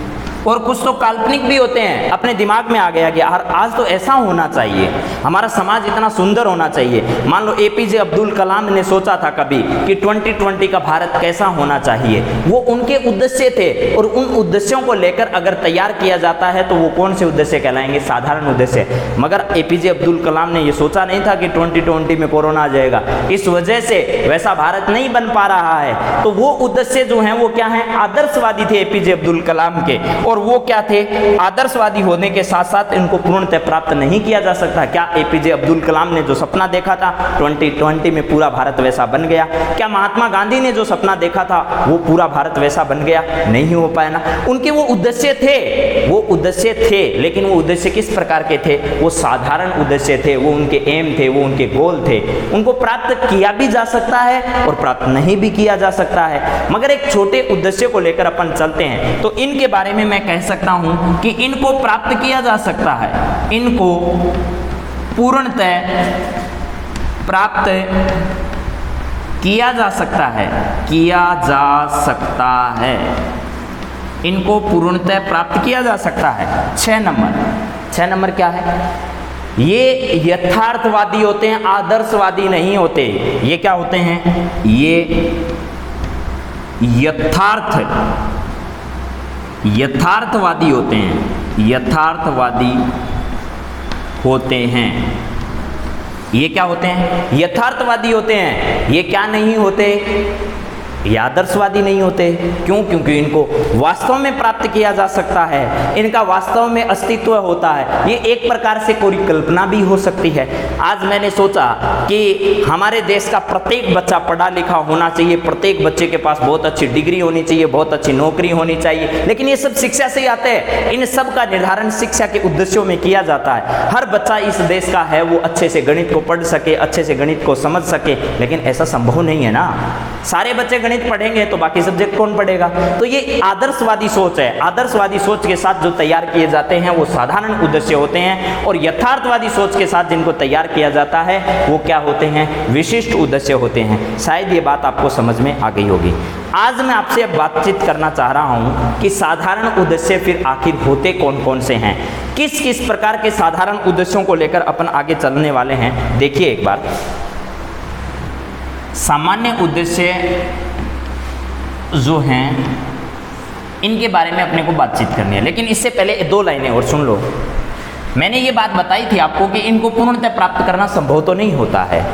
और कुछ तो काल्पनिक भी होते हैं। अपने दिमाग में आ गया कि यार आज तो ऐसा होना चाहिए, हमारा समाज इतना सुंदर होना चाहिए। मान लो एपीजे अब्दुल कलाम ने सोचा था कभी कि 2020 का भारत कैसा होना चाहिए, वो उनके उद्देश्य थे। और उन उद्देश्यों को लेकर अगर तैयार किया जाता है तो वो कौन से उद्देश्य कहलाएंगे, साधारण उद्देश्य। मगर एपीजे अब्दुल कलाम ने ये सोचा नहीं था कि 2020 में कोरोना आ जाएगा, इस वजह से वैसा भारत नहीं बन पा रहा है। तो वो उद्देश्य जो है वो क्या है, आदर्शवादी थे एपीजे अब्दुल कलाम के। और वो क्या थे, आदर्शवादी होने के साथ साथ इनको पूर्णतः प्राप्त नहीं किया जा सकता। क्या एपीजे अब्दुल कलाम ने जो सपना देखा था 2020 में पूरा भारत वैसा बन गया? क्या महात्मा गांधी ने जो सपना देखा था वो पूरा भारत वैसा बन गया? नहीं हो पाया ना। उनके वो उद्देश्य थे, लेकिन वो उद्देश्य किस प्रकार के थे? वो साधारण उद्देश्य थे, वो उनके एम थे, वो उनके गोल थे। उनको प्राप्त किया भी जा सकता है और प्राप्त नहीं भी किया जा सकता है, मगर एक छोटे उद्देश्य को लेकर अपन चलते हैं तो इनके बारे में मैं कह सकता हूं कि इनको प्राप्त किया जा सकता है, इनको पूर्णतः प्राप्त किया जा सकता है, इनको पूर्णतः प्राप्त किया जा सकता है। 6 नंबर क्या है? ये यथार्थवादी होते हैं, आदर्शवादी नहीं होते। ये क्या होते हैं? ये यथार्थवादी होते हैं, ये क्या होते हैं? यथार्थवादी होते हैं। ये क्या नहीं होते? ये आदर्शवादी नहीं होते। क्यों? क्योंकि इनको वास्तव में प्राप्त किया जा सकता है, इनका वास्तव में अस्तित्व होता है। ये एक प्रकार से कोई कल्पना भी हो सकती है। आज मैंने सोचा कि हमारे देश का प्रत्येक बच्चा पढ़ा लिखा होना चाहिए, प्रत्येक बच्चे के पास बहुत अच्छी डिग्री होनी चाहिए, बहुत अच्छी नौकरी होनी चाहिए, लेकिन ये सब शिक्षा से ही आते हैं। इन सब का निर्धारण शिक्षा के उद्देश्यों में किया जाता है। हर बच्चा इस देश का है वो अच्छे से गणित को पढ़ सके, अच्छे से गणित को समझ सके, लेकिन ऐसा संभव नहीं है ना। सारे बच्चे गणित पढ़ेंगे तो बाकी सब्जेक्ट कौन पढ़ेगा? तो ये आदर्शवादी सोच है। आदर्शवादी सोच के साथ जो तैयार किए जाते हैं वो साधारण उद्देश्य होते हैं, और यथार्थवादी सोच के साथ जिनको तैयार किया जाता है वो क्या होते हैं? विशिष्ट उद्देश्य होते हैं। शायद ये बात आपको समझ में आ गई होगी। आज मैं आपसे अब बातचीत करना चाह रहा हूं कि साधारण उद्देश्य फिर आखिर होते कौन कौन से हैं, किस किस प्रकार के साधारण उद्देश्यों को लेकर अपन आगे चलने वाले हैं। देखिए एक बार, सामान्य उद्देश्य जो हैं इनके बारे में अपने को बातचीत करनी है, लेकिन इससे पहले 2 लाइनें और सुन लो। मैंने ये बात बताई थी आपको कि इनको पूर्णतः प्राप्त करना संभव तो नहीं होता है,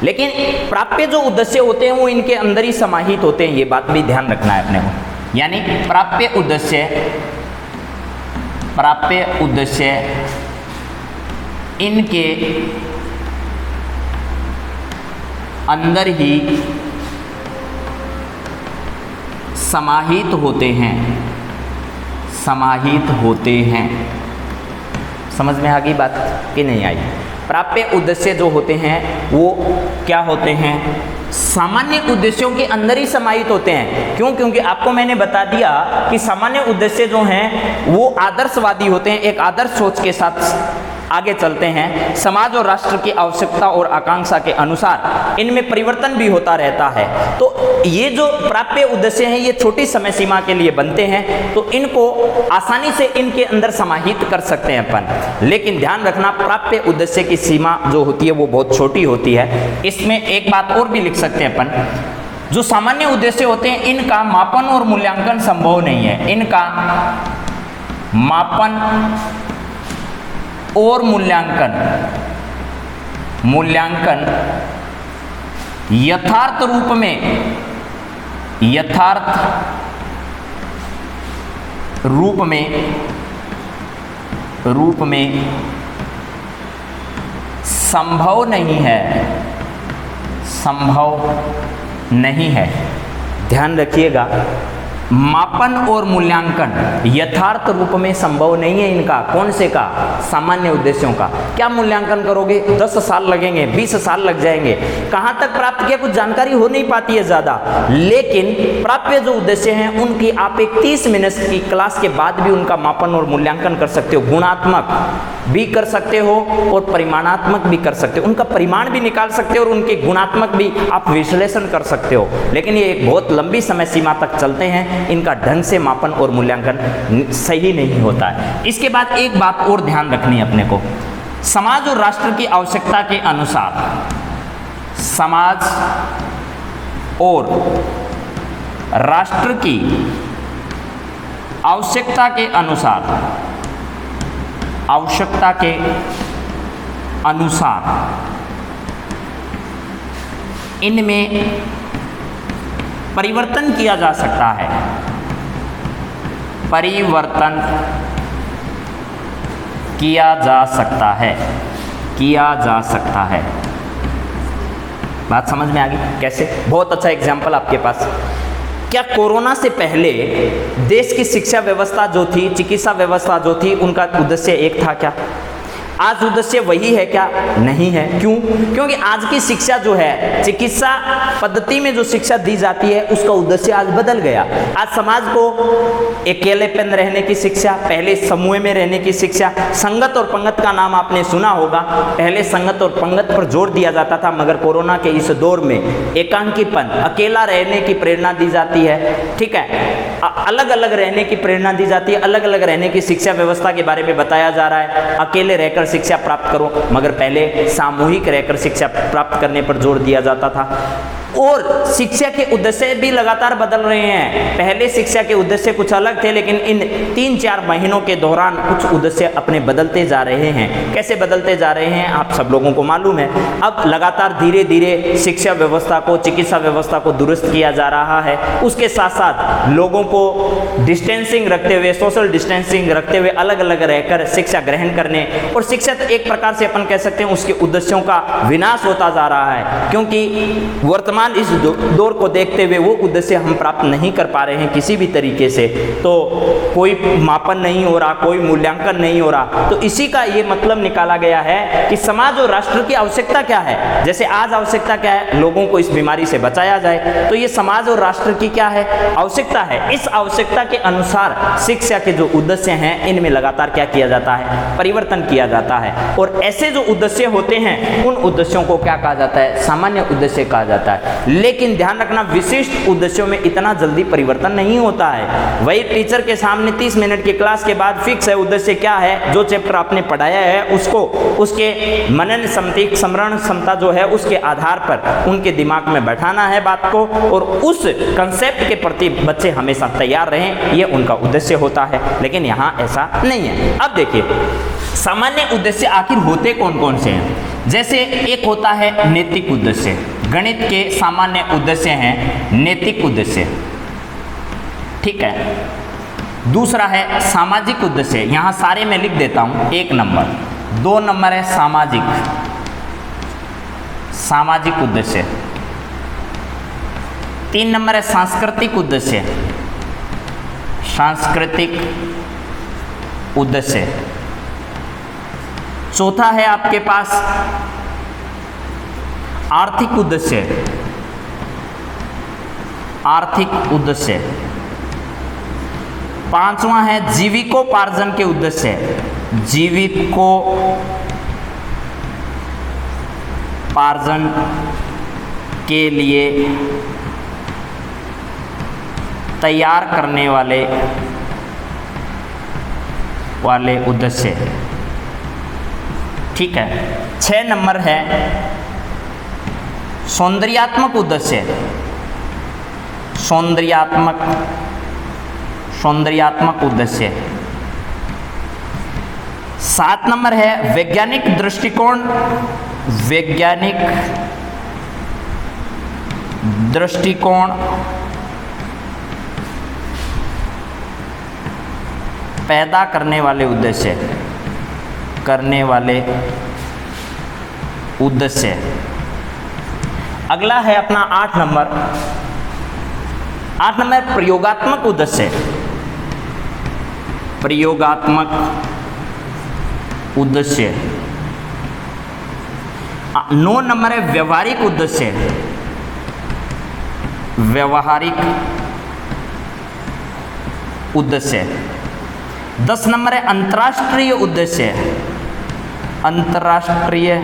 लेकिन प्राप्य जो उद्देश्य होते हैं वो इनके अंदर ही समाहित होते हैं। ये बात भी ध्यान रखना है अपने को। यानी प्राप्य उद्देश्य इनके अंदर ही समाहित होते हैं। समझ में आ गई बात कि नहीं आई? प्राप्य उद्देश्य जो होते हैं वो क्या होते हैं? सामान्य उद्देश्यों के अंदर ही समाहित होते हैं। क्यों? क्योंकि आपको मैंने बता दिया कि सामान्य उद्देश्य जो हैं वो आदर्शवादी होते हैं, एक आदर्श सोच के साथ आगे चलते हैं। समाज और राष्ट्र की आवश्यकता और आकांक्षा के अनुसार इनमें परिवर्तन भी होता रहता है। तो ये जो प्राप्य उद्देश्य हैं ये छोटी समय सीमा के लिए बनते हैं, तो इनको आसानी से इनके अंदर समाहित कर सकते हैं अपन। लेकिन ध्यान रखना, प्राप्य उद्देश्य की सीमा जो होती है वो बहुत छोटी होती है। इसमें एक बात और भी लिख सकते हैं अपन, जो सामान्य उद्देश्य होते हैं इनका मापन और मूल्यांकन संभव नहीं है। इनका मापन और मूल्यांकन यथार्थ रूप में संभव नहीं है। ध्यान रखिएगा, मापन और मूल्यांकन यथार्थ रूप में संभव नहीं है इनका। कौन से का? सामान्य उद्देश्यों का। क्या मूल्यांकन करोगे? 10 साल लगेंगे, 20 साल लग जाएंगे। कहां तक प्राप्त किया कुछ जानकारी हो नहीं पाती है ज्यादा, लेकिन प्राप्य जो उद्देश्य हैं उनकी आप एक 30 मिनट की क्लास के बाद भी उनका मापन और मूल्यांकन कर सकते हो। गुणात्मक भी कर सकते हो और परिमाणात्मक भी कर सकते हो। उनका परिमाण भी निकाल सकते हो और उनके गुणात्मक भी आप विश्लेषण कर सकते हो। लेकिन ये एक बहुत लंबी समय सीमा तक चलते हैं, इनका ढंग से मापन और मूल्यांकन सही नहीं होता है। इसके बाद एक बात और ध्यान रखनी है अपने को, समाज और राष्ट्र की आवश्यकता के अनुसार, समाज और राष्ट्र की आवश्यकता के अनुसार इनमें परिवर्तन किया जा सकता है। परिवर्तन किया जा सकता है, किया जा सकता है। बात समझ में आ गई कैसे? बहुत अच्छा एग्जाम्पल आपके पास। क्या कोरोना से पहले देश की शिक्षा व्यवस्था जो थी, चिकित्सा व्यवस्था जो थी, उनका उद्देश्य एक था क्या? आज उद्देश्य वही है क्या? नहीं है। क्यों? क्योंकि आज की शिक्षा जो है, चिकित्सा पद्धति में जो शिक्षा दी जाती है, उसका उद्देश्य आज बदल गया। आज समाज को अकेलेपन रहने की शिक्षा, पहले समूह में रहने की शिक्षा, संगत और पंगत का नाम आपने सुना होगा। पहले संगत और पंगत पर जोर दिया जाता था, मगर कोरोना के इस दौर में एकांकीपन, अकेला रहने की प्रेरणा दी जाती है। ठीक है, अलग अलग रहने की प्रेरणा दी जाती है, अलग अलग रहने की शिक्षा व्यवस्था के बारे में बताया जा रहा है। अकेले रहकर शिक्षा प्राप्त करो, मगर पहले सामूहिक रहकर शिक्षा प्राप्त करने पर जोर दिया जाता था। और शिक्षा के उद्देश्य भी लगातार बदल रहे हैं। पहले शिक्षा के उद्देश्य कुछ अलग थे, लेकिन इन 3-4 महीनों के दौरान कुछ उद्देश्य अपने बदलते जा रहे हैं। कैसे बदलते जा रहे हैं आप सब लोगों को मालूम है। अब लगातार धीरे धीरे शिक्षा व्यवस्था को, चिकित्सा व्यवस्था को दुरुस्त किया जा रहा है। उसके साथ साथ लोगों को डिस्टेंसिंग रखते हुए, सोशल डिस्टेंसिंग रखते हुए अलग अलग रहकर शिक्षा ग्रहण करने, और शिक्षा एक प्रकार से अपन कह सकते हैं उसके उद्देश्यों का विनाश होता जा रहा है। क्योंकि वर्तमान इस दौर को देखते हुए वो उद्देश्य हम प्राप्त नहीं कर पा रहे हैं किसी भी तरीके से। तो कोई मापन नहीं हो रहा, कोई मूल्यांकन नहीं हो रहा। तो इसी का ये मतलब निकाला गया है कि समाज और राष्ट्र की आवश्यकता क्या है। जैसे आज आवश्यकता क्या है? लोगों को इस बीमारी से बचाया जाए। तो ये समाज और राष्ट्र की क्या है? आवश्यकता है। इस आवश्यकता के अनुसार शिक्षा के जो उद्देश्य हैं, इनमें लगातार क्या किया जाता है? परिवर्तन किया जाता है। और ऐसे जो उद्देश्य होते हैं, उन उद्देश्यों को क्या कहा जाता है? सामान्य उद्देश्य कहा जाता है। लेकिन ध्यान रखना, विशिष्ट उद्देश्यों में इतना जल्दी परिवर्तन नहीं होता है। वही टीचर के सामने 30 मिनट की क्लास के बाद फिक्स है उद्देश्य क्या है, जो चैप्टर आपने पढ़ाया है उसको, उसके मनन स्मरण क्षमता जो है उसके आधार पर उनके दिमाग में बैठाना है बात को, और उस कंसेप्ट के प्रति बच्चे हमेशा तैयार रहें, ये उनका उद्देश्य होता है। लेकिन यहाँ ऐसा नहीं है। अब देखिए, सामान्य उद्देश्य आखिर होते कौन कौन से हैं? जैसे एक होता है नैतिक उद्देश्य। गणित के सामान्य उद्देश्य हैं नैतिक उद्देश्य। ठीक है। दूसरा है सामाजिक उद्देश्य। यहाँ सारे मैं लिख देता हूँ। 1 नंबर, 2 नंबर है सामाजिक उद्देश्य। 3 नंबर है सांस्कृतिक उद्देश्य, सांस्कृतिक उद्देश्य। चौथा है आपके पास आर्थिक उद्देश्य, आर्थिक उद्देश्य। 5वां है जीविकोपार्जन के उद्देश्य, जीविकोपार्जन के लिए तैयार करने वाले उद्देश्य। ठीक है। 6 नंबर है सौंदर्यात्मक उद्देश्य, सौंदर्यात्मक उद्देश्य। 7 नंबर है वैज्ञानिक दृष्टिकोण, वैज्ञानिक दृष्टिकोण पैदा करने वाले उद्देश्य। अगला है अपना 8 नंबर। 8 नंबर प्रयोगात्मक उद्देश्य, प्रयोगात्मक उद्देश्य। 9 नंबर है व्यवहारिक उद्देश्य, व्यवहारिक उद्देश्य। 10 नंबर है अंतर्राष्ट्रीय उद्देश्य, अंतर्राष्ट्रीय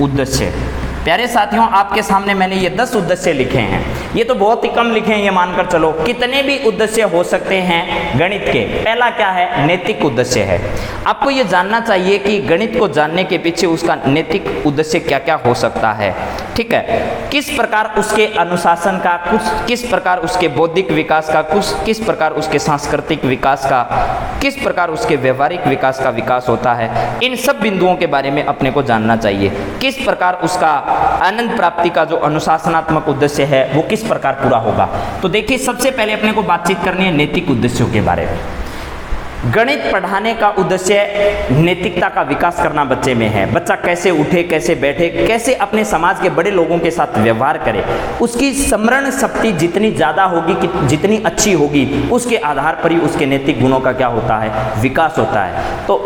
उद्देश्य। प्यारे साथियों, आपके सामने मैंने ये 10 उद्देश्य लिखे हैं। ये तो बहुत ही कम लिखे हैं, ये मानकर चलो। कितने भी उद्देश्य हो सकते हैं गणित के। पहला क्या है? नैतिक उद्देश्य है। आपको ये जानना चाहिए कि गणित को जानने के पीछे उसका नैतिक उद्देश्य क्या क्या हो सकता है। ठीक है। किस प्रकार उसके अनुशासन का, किस प्रकार उसके बौद्धिक विकास का, किस प्रकार उसके सांस्कृतिक विकास का, किस प्रकार उसके व्यवहारिक विकास का विकास होता है। इन सब बिंदुओं के बारे में अपने को जानना चाहिए। किस प्रकार उसका आनंद प्राप्ति का जो अनुशासनात्मक उद्देश्य है वो किस प्रकार पूरा होगा। तो देखिए, सबसे पहले अपने को बातचीत करनी है नैतिक उद्देश्यों के बारे में। गणित पढ़ाने का उद्देश्य नैतिकता का विकास करना बच्चे में है। बच्चा कैसे उठे, कैसे बैठे, कैसे अपने समाज के बड़े लोगों के साथ व्यवहार करे, उसकी स्मरण शक्ति जितनी ज़्यादा होगी, जितनी अच्छी होगी, उसके आधार पर ही उसके नैतिक गुणों का क्या होता है, विकास होता है। तो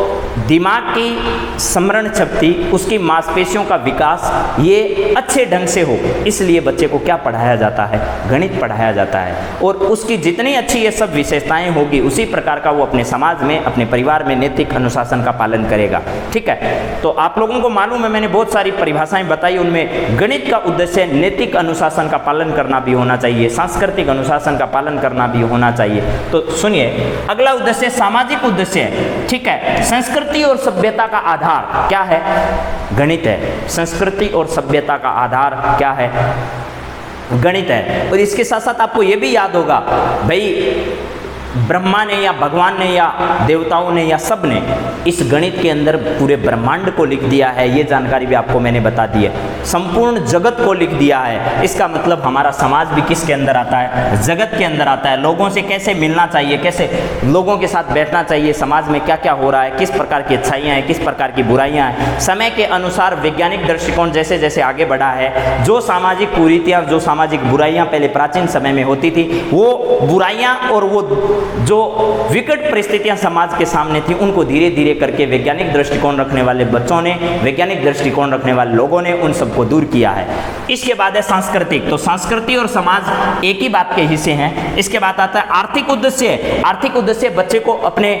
दिमाग की स्मरण शक्ति, उसकी मांसपेशियों का विकास ये अच्छे ढंग से हो, इसलिए बच्चे को क्या पढ़ाया जाता है, गणित पढ़ाया जाता है। और उसकी जितनी अच्छी ये सब विशेषताएं होगी, उसी प्रकार का वो अपने समाज में, अपने परिवार में नैतिक अनुशासन का पालन करेगा। ठीक है, तो आप लोगों को मालूम है, मैंने बहुत सारी परिभाषाएं बताई, उनमें गणित का उद्देश्य नैतिक अनुशासन का पालन करना भी होना चाहिए, सांस्कृतिक अनुशासन का पालन करना भी होना चाहिए। तो सुनिए, अगला उद्देश्य सामाजिक उद्देश्य है। ठीक है, संस्कृति और सभ्यता का आधार क्या है, गणित है। संस्कृति और सभ्यता का आधार क्या है, गणित है। और इसके साथ साथ आपको यह भी याद होगा भाई, ब्रह्मा ने या भगवान ने या देवताओं ने या सब ने इस गणित के अंदर पूरे ब्रह्मांड को लिख दिया है, ये जानकारी भी आपको मैंने बता दी है। संपूर्ण जगत को लिख दिया है। इसका मतलब हमारा समाज भी किसके अंदर आता है, जगत के अंदर आता है। लोगों से कैसे मिलना चाहिए, कैसे लोगों के साथ बैठना चाहिए, समाज में क्या क्या हो रहा है, किस प्रकार की अच्छाइयाँ हैं, किस प्रकार की बुराइयाँ हैं। समय के अनुसार वैज्ञानिक दृष्टिकोण जैसे जैसे आगे बढ़ा है, जो सामाजिक कुरीतियाँ, जो सामाजिक बुराइयाँ पहले प्राचीन समय में होती थी, वो बुराइयाँ और वो जो विकट परिस्थितियां समाज के सामने थी, उनको धीरे धीरे करके वैज्ञानिक दृष्टिकोण रखने वाले बच्चों ने, वैज्ञानिक दृष्टिकोण रखने वाले लोगों ने उन सबको दूर किया है। इसके बाद है सांस्कृतिक। तो संस्कृति और समाज एक ही बात के हिस्से हैं। इसके बाद आता है आर्थिक उद्देश्य। आर्थिक उद्देश्य बच्चे को अपने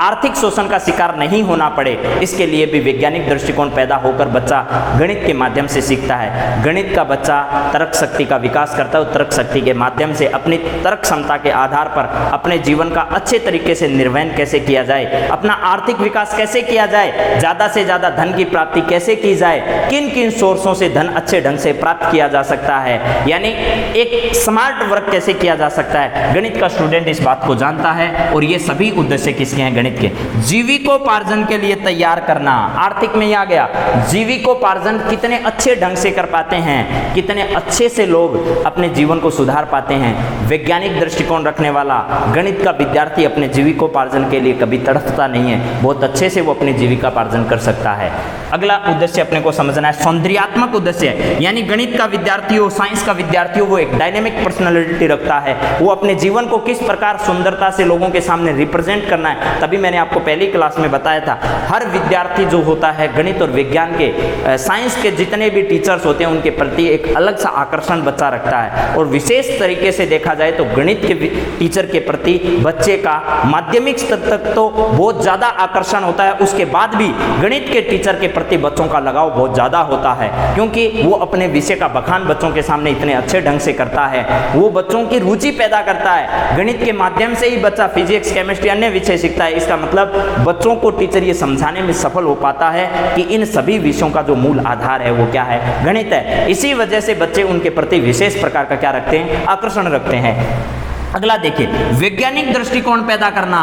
आर्थिक शोषण का शिकार नहीं होना पड़े, इसके लिए भी वैज्ञानिक दृष्टिकोण पैदा होकर बच्चा गणित के माध्यम से सीखता है। गणित का बच्चा तर्क शक्ति का विकास करता है। तर्क शक्ति के माध्यम से अपनी तर्क क्षमता के आधार पर अपने जीवन का अच्छे तरीके से निर्वहन कैसे किया जाए, अपना आर्थिक विकास कैसे किया जाए, ज्यादा से ज्यादा धन की प्राप्ति कैसे की जाए, किन किन सोर्सों से धन अच्छे ढंग से प्राप्त किया जा सकता है, यानी एक स्मार्ट वर्क कैसे किया जा सकता है। गणित का स्टूडेंट इस बात को जानता है। और ये सभी उद्देश्य किसके हैं, गणित के। जीविकोपार्जन के लिए तैयार करना, आर्थिक में ही आ गया। जीविकोपार्जन कितने अच्छे ढंग से कर पाते हैं, कितने अच्छे से लोग अपने जीवन को सुधार पाते हैं। वैज्ञानिक दृष्टिकोण रखने वाला गणित का विद्यार्थी अपने जीविकोपार्जन के लिए कभी तड़पता नहीं है, बहुत अच्छे से वो अपनी जीविकोपार्जन कर सकता है। अगला उद्देश्य अपने को समझना है सौंदर्यात्मक उद्देश्य, यानी गणित का विद्यार्थी हो, साइंस का विद्यार्थी हो, वो एक डायनेमिक पर्सनालिटी रखता है। वो अपने जीवन को किस प्रकार सुंदरता से लोगों के सामने रिप्रेजेंट करना है। तभी मैंने आपको पहली क्लास में बताया था, हर विद्यार्थी जो होता है गणित और विज्ञान के, साइंस के जितने भी टीचर्स होते हैं उनके प्रति एक अलग सा आकर्षण बच्चा रखता है। और विशेष तरीके से देखा जाए तो गणित के टीचर के प्रति बच्चे का माध्यमिक स्तर तक तो बहुत ज्यादा आकर्षण होता है, उसके बाद भी गणित के टीचर के प्रति बच्चों का लगाव बहुत ज्यादा होता है, क्योंकि वो अपने विषय का बखान बच्चों के सामने इतने अच्छे ढंग से करता है, वो बच्चों की रुचि पैदा करता है। गणित के माध्यम से ही बच्चा फिजिक्स, केमिस्ट्री, अन्य विषय सीखता है। इसका मतलब बच्चों को टीचर ये समझाने में सफल हो पाता है कि इन सभी विषयों का जो मूल आधार है वो क्या है, गणित है। इसी वजह से बच्चे उनके प्रति विशेष प्रकार का क्या रखते हैं, आकर्षण रखते हैं। अगला देखिए, वैज्ञानिक दृष्टिकोण पैदा करना।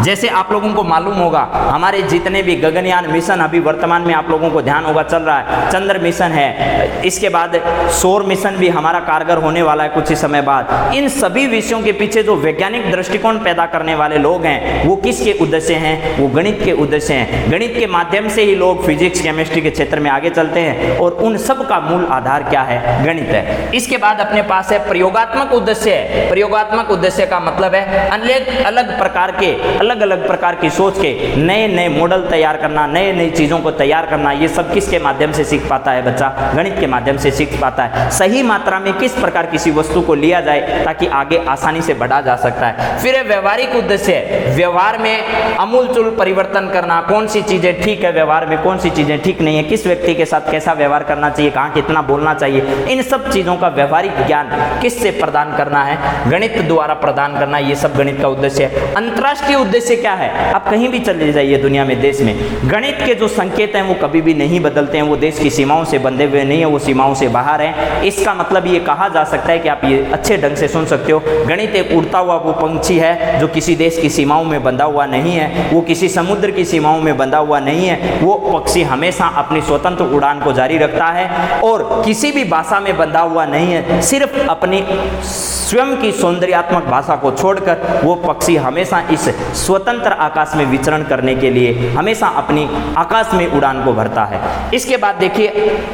जैसे आप लोगों को मालूम होगा, हमारे जितने भी गगनयान मिशन अभी वर्तमान में आप लोगों को ध्यान होगा चल रहा है, चंद्र मिशन है, इसके बाद सौर मिशन भी हमारा कारगर होने वाला है कुछ ही समय बाद। इन सभी विषयों के पीछे जो वैज्ञानिक दृष्टिकोण पैदा करने वाले लोग हैं वो किसके उद्देश्य हैं, वो गणित के उद्देश्य हैं। गणित के माध्यम से ही लोग फिजिक्स, केमिस्ट्री के क्षेत्र में आगे चलते हैं और उन सब का मूल आधार क्या है, गणित है। इसके बाद अपने पास है प्रयोगात्मक उद्देश्य। प्रयोगात्मक उद्देश्य का मतलब है अलग अलग प्रकार की सोच के नए नए मॉडल तैयार करना, नए नई चीजों को तैयार करना। ये सब किसके माध्यम से सीख पाता है बच्चा, गणित के माध्यम से सीख पाता है। सही मात्रा में किस प्रकार किसी वस्तु को लिया जाए ताकि आगे आसानी से बढ़ा जा सकता है। फिर व्यवहारिक उद्देश्य, व्यवहार में अमूलचूल परिवर्तन करना, कौन सी चीजें ठीक है व्यवहार में, कौन सी चीजें ठीक नहीं है, किस व्यक्ति के साथ कैसा व्यवहार करना चाहिए, कहाँ कितना बोलना चाहिए, इन सब चीजों का व्यवहारिक ज्ञान किससे प्रदान करना है, गणित द्वारा द्वारा प्रदान करना, ये सब गणित का उद्देश्य है। अंतर्राष्ट्रीय उद्देश्य क्या है? आप कहीं भी चले जाइए दुनिया में, देश में, गणित के जो संकेत हैं वो कभी भी नहीं बदलते हैं, वो देश की सीमाओं से बंधे हुए नहीं है, वो सीमाओं से बाहर हैं। इसका मतलब ये कहा जा सकता है कि आप ये अच्छे ढंग से सुन सकते हो, गणित एक उड़ता हुआ वो पंछी है जो किसी देश की सीमाओं में बंधा हुआ नहीं है, वो किसी समुद्र की सीमाओं में बंधा हुआ नहीं है। वो पक्षी हमेशा अपनी स्वतंत्र उड़ान को जारी रखता है और किसी भी भाषा में बंधा हुआ नहीं है। सिर्फ अपनी स्वयं की सौंदर्यात्मक भाषा को छोड़कर वो पक्षी हमेशा इस स्वतंत्र आकाश में विचरण करने के लिए हमेशा अपनी आकाश में उड़ान को भरता है। इसके बाद देखिए,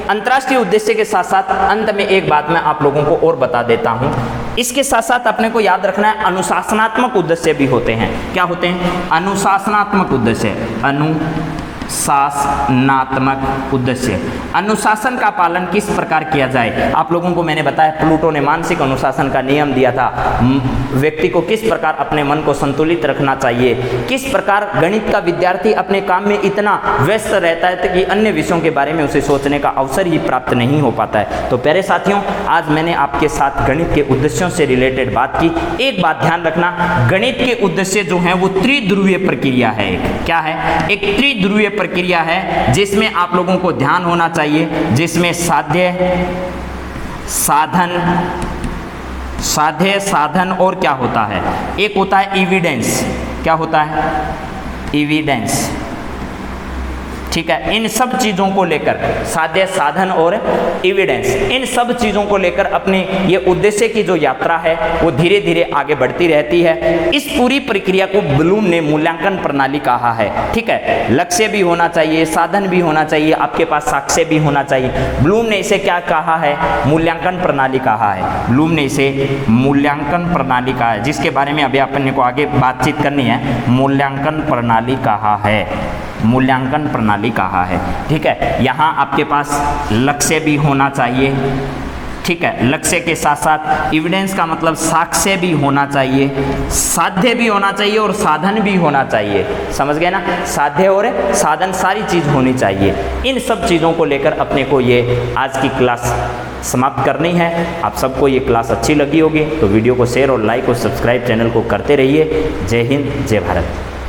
अंतर्राष्ट्रीय उद्देश्य के साथ साथ अंत में एक बात मैं आप लोगों को और बता देता हूं। इसके साथ साथ अपने को याद रखना है, अनुशासनात्मक उद्देश्य भी होते हैं। क्या होते हैं? अनुशासनात्मक उद्देश्य। अनुशासनात्मक उद्देश्य, अनुशासन का पालन किस प्रकार किया जाए। आप लोगों को मैंने बताया, प्लूटो ने मानसिक अनुशासन का नियम दिया था। व्यक्ति को किस प्रकार अपने मन को संतुलित रखना चाहिए, किस प्रकार गणित का विद्यार्थी अपने काम में इतना व्यस्त रहता है कि अन्य विषयों के बारे में उसे सोचने का अवसर ही प्राप्त नहीं हो पाता है। तो प्यारे साथियों, आज मैंने आपके साथ गणित के उद्देश्यों से रिलेटेड बात की। एक बात ध्यान रखना, गणित के उद्देश्य जो हैं वो त्रिध्रुवीय प्रक्रिया है। क्या है? एक त्रिध्रुवीय प्रक्रिया है जिसमें आप लोगों को ध्यान होना चाहिए, जिसमें साध्य, साधन और क्या होता है? एक होता है एविडेंस। क्या होता है? एविडेंस। ठीक है, इन सब चीज़ों को लेकर, साध्य, साधन और एविडेंस, इन सब चीज़ों को लेकर अपने ये उद्देश्य की जो यात्रा है वो धीरे धीरे आगे बढ़ती रहती है। इस पूरी प्रक्रिया को ब्लूम ने मूल्यांकन प्रणाली कहा है। ठीक है, लक्ष्य भी होना चाहिए, साधन भी होना चाहिए, आपके पास साक्ष्य भी होना चाहिए। ब्लूम ने इसे क्या कहा है? मूल्यांकन प्रणाली कहा है। ब्लूम ने इसे मूल्यांकन प्रणाली कहा है, जिसके बारे में अभी अपन को आगे बातचीत करनी है। मूल्यांकन प्रणाली कहा है, मूल्यांकन प्रणाली कहा है। ठीक है, यहाँ आपके पास लक्ष्य भी होना चाहिए। ठीक है, लक्ष्य के साथ साथ एविडेंस का मतलब साक्ष्य भी होना चाहिए, साध्य भी होना चाहिए और साधन भी होना चाहिए। समझ गए ना? साध्य और साधन, सारी चीज होनी चाहिए। इन सब चीज़ों को लेकर अपने को ये आज की क्लास समाप्त करनी है। आप सबको ये क्लास अच्छी लगी होगी तो वीडियो को शेयर और लाइक और सब्सक्राइब चैनल को करते रहिए। जय हिंद, जय भारत।